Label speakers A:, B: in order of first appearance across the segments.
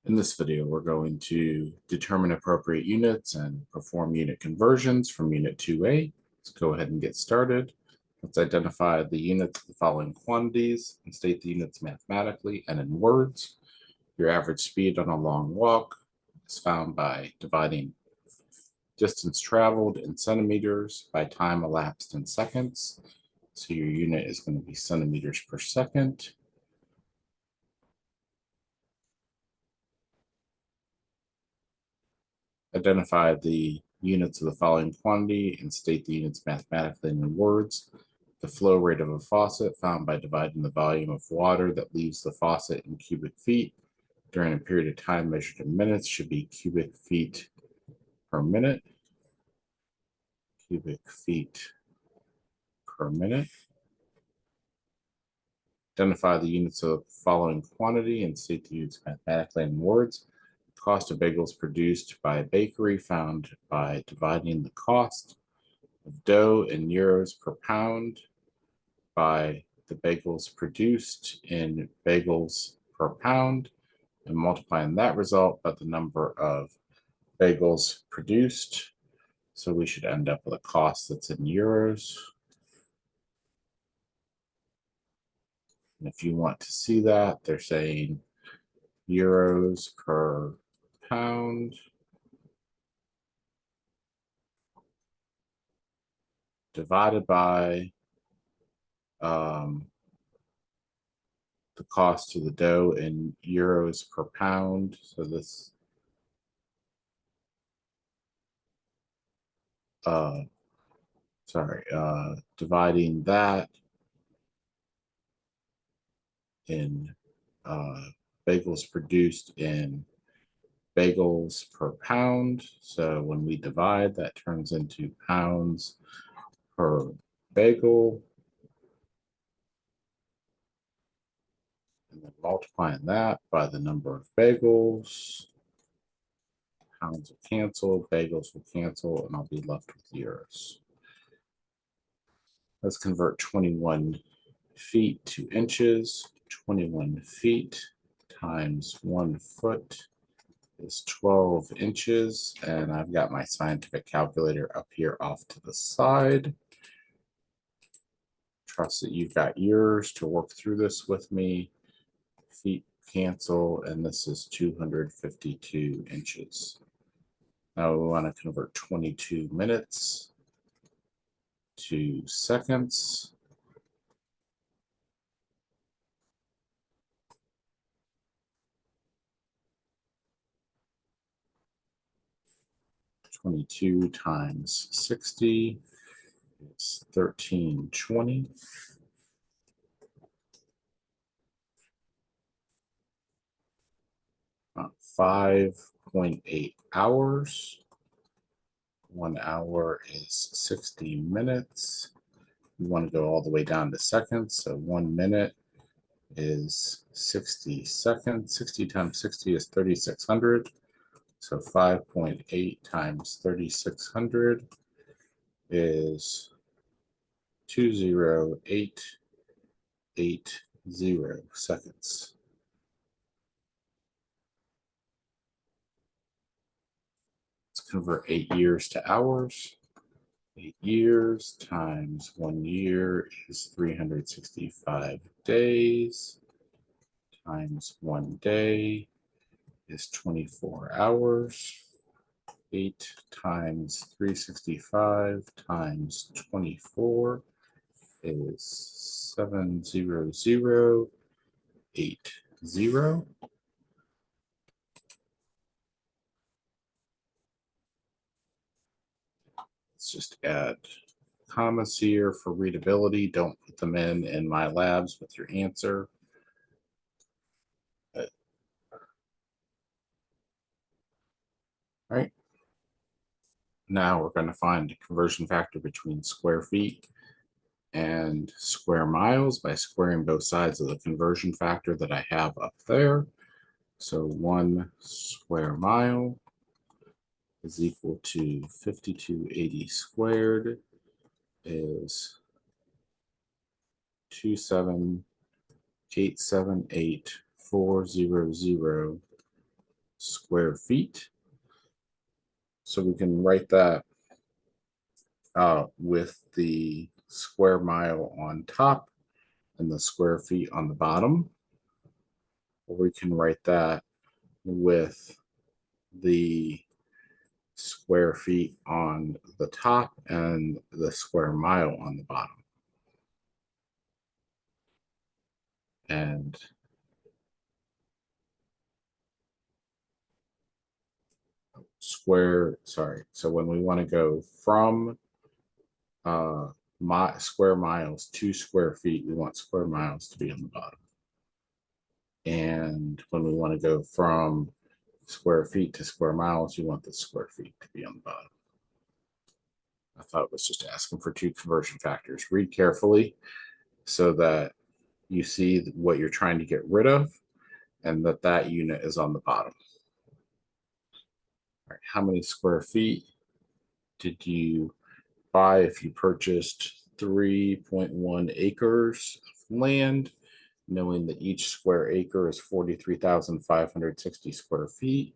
A: In this video, we're going to determine appropriate units and perform unit conversions from Unit 2A. Let's go ahead and get started. Let's identify the units of the following quantities and state the units mathematically and in words. Your average speed on a long walk is found by dividing distance traveled in centimeters by time elapsed in seconds. So your unit is going to be centimeters per second. Identify the units of the following quantity and state the units mathematically in words. The flow rate of a faucet found by dividing the volume of water that leaves the faucet in cubic feet during a period of time measured in minutes should be cubic feet per minute. Cubic feet per minute. Identify the units of the following quantity and state the units mathematically in words. Cost of bagels produced by a bakery found by dividing the cost of dough in euros per pound by the bagels produced in bagels per pound and multiplying that result by the number of bagels produced. So we should end up with a cost that's in euros. And if you want to see that, they're saying euros per pound divided by the cost to the dough in euros per pound. So this dividing that in bagels produced in bagels per pound. So when we divide, that turns into pounds per bagel. And then multiplying that by the number of bagels. Pounds will cancel, bagels will cancel, and I'll be left with euros. Let's convert 21 feet to inches. 21 feet times 1 foot is 12 inches. And I've got my scientific calculator up here off to the side. Trust that you've got yours to work through this with me. Feet cancel, and this is 252 inches. Now we want to convert 22 minutes to seconds. (22 times 60 is 1320). 5.8 hours. 1 hour is 60 minutes. You want to go all the way down to seconds. So 1 minute is 60 seconds. 60 times 60 is 3,600. So 5.8 times 3,600 is 20880 seconds. Let's convert 8 years to hours. 8 years times 1 year is 365 days times 1 day is 24 hours. 8 times 365 times 24 is 70080. Let's just add commas here for readability. Don't put them in MyLabs with your answer. All right. Now we're going to find the conversion factor between square feet and square miles by squaring both sides of the conversion factor that I have up there. So 1 square mile is equal to 5280 squared is 27878,400 square feet. So we can write that with the square mile on top and the square feet on the bottom. Or we can write that with the square feet on the top and the square mile on the bottom. And so when we want to go from square miles to square feet, we want square miles to be on the bottom. And when we want to go from square feet to square miles, you want the square feet to be on the bottom. I thought it was just asking for two conversion factors. Read carefully so that you see what you're trying to get rid of and that unit is on the bottom. All right, how many square feet did you buy if you purchased 3.1 acres of land, knowing that each square acre is 43,560 square feet?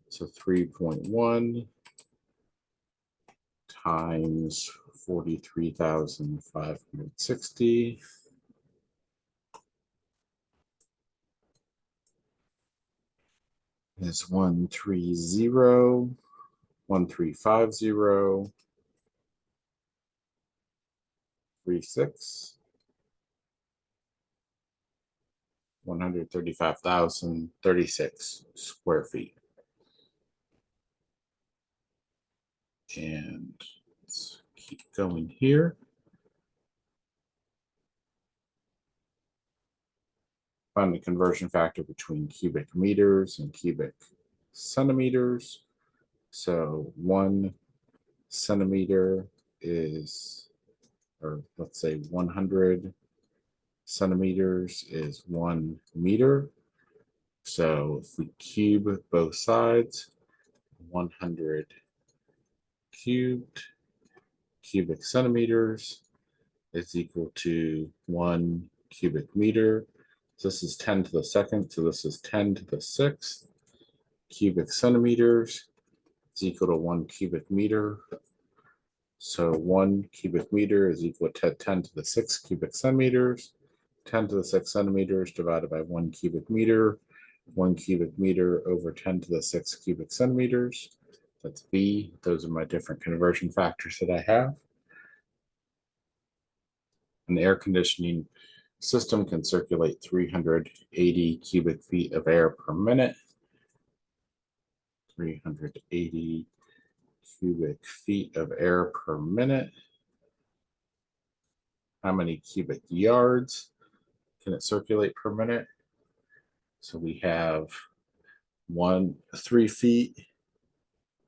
A: So 3.1 times 43,560 is 130, 1350, 36, 135,036 square feet. And let's keep going here. Find the conversion factor between cubic meters and cubic centimeters. So 1 centimeter is, or let's say 100 centimeters is 1 meter. So if we cube both sides, 100 cubed cubic centimeters is equal to 1 cubic meter. So this is 10 to the second, so this is 10 to the sixth cubic centimeters is equal to 1 cubic meter. So 1 cubic meter is equal to 10 to the 6 cubic centimeters. 10 to the 6 centimeters divided by 1 cubic meter. 1 cubic meter over 10 to the 6 cubic centimeters. That's B. Those are my different conversion factors that I have. An air conditioning system can circulate 380 cubic feet of air per minute. 380 cubic feet of air per minute. How many cubic yards can it circulate per minute? So we have 3 feet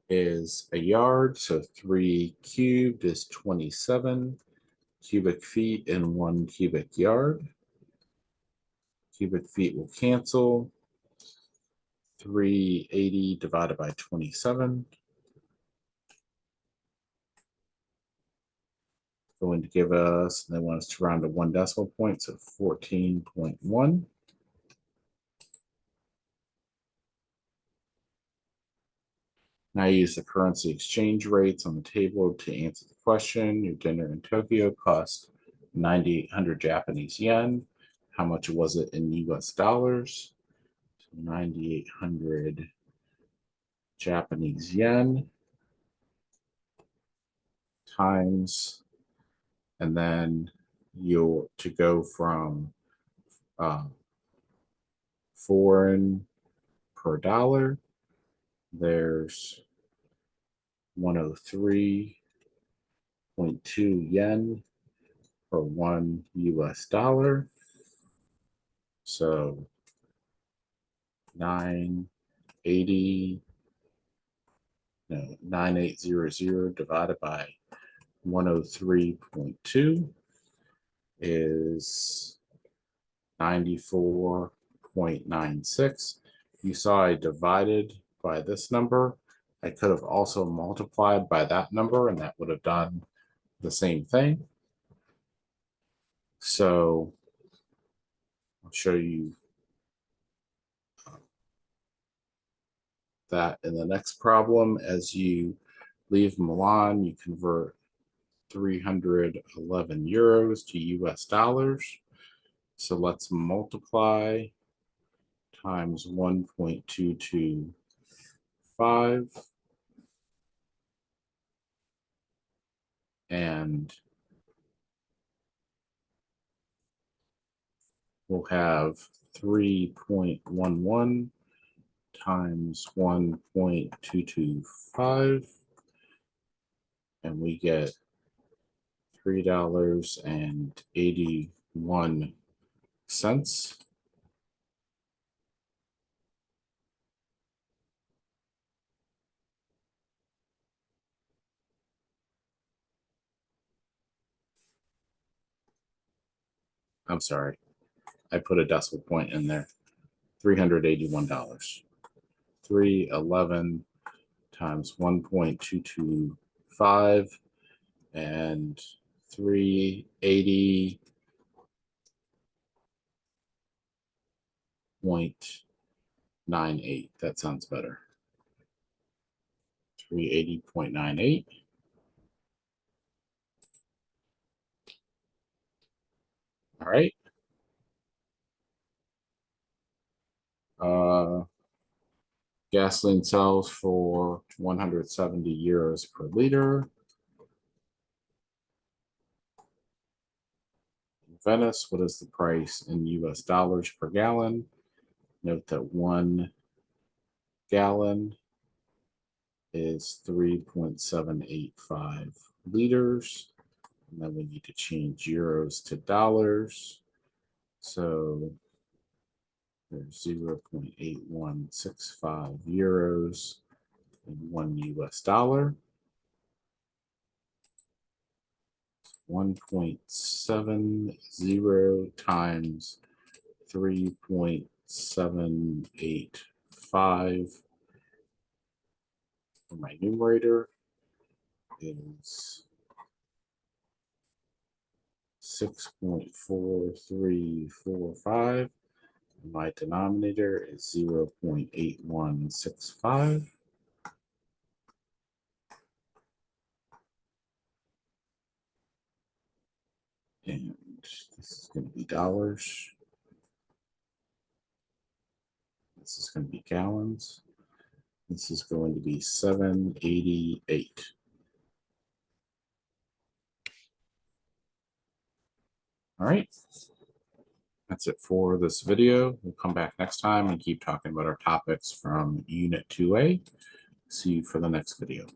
A: is a yard, so 3 cubed is 27 cubic feet in 1 cubic yard. Cubic feet will cancel. 380 divided by 27. Going to give us, they want us to round to 1 decimal point, so 14.1. Now use the currency exchange rates on the table to answer the question. Your dinner in Tokyo cost 9,800 Japanese yen. How much was it in US dollars? 9,800 Japanese yen times, and then you'll to go from foreign per dollar, there's 103.2 yen for 1 US dollar. So 9800 divided by 103.2 is 94.96. You saw I divided by this number. I could have also multiplied by that number, and that would have done the same thing. So I'll show you that in the next problem. As you leave Milan, you convert 311 euros to US dollars. So let's multiply times 1.225 and we'll have 3.11 times 1.225 and we get $3.81. I'm sorry, I put a decimal point in there. $381. 311 times 1.225 and 380.98. That sounds better. 380.98. All right. Gasoline sells for 170 euros per liter. In Venice, what is the price in US dollars per gallon? Note that 1 gallon is 3.785 liters. And then we need to change euros to dollars. So there's 0.8165 euros in 1 US dollar. 1.70 times 3.785 for my numerator is 6.4345. My denominator is 0.8165. And this is going to be dollars. This is going to be gallons. This is going to be 788. All right. That's it for this video. We'll come back next time and keep talking about our topics from Unit 2A. See you for the next video.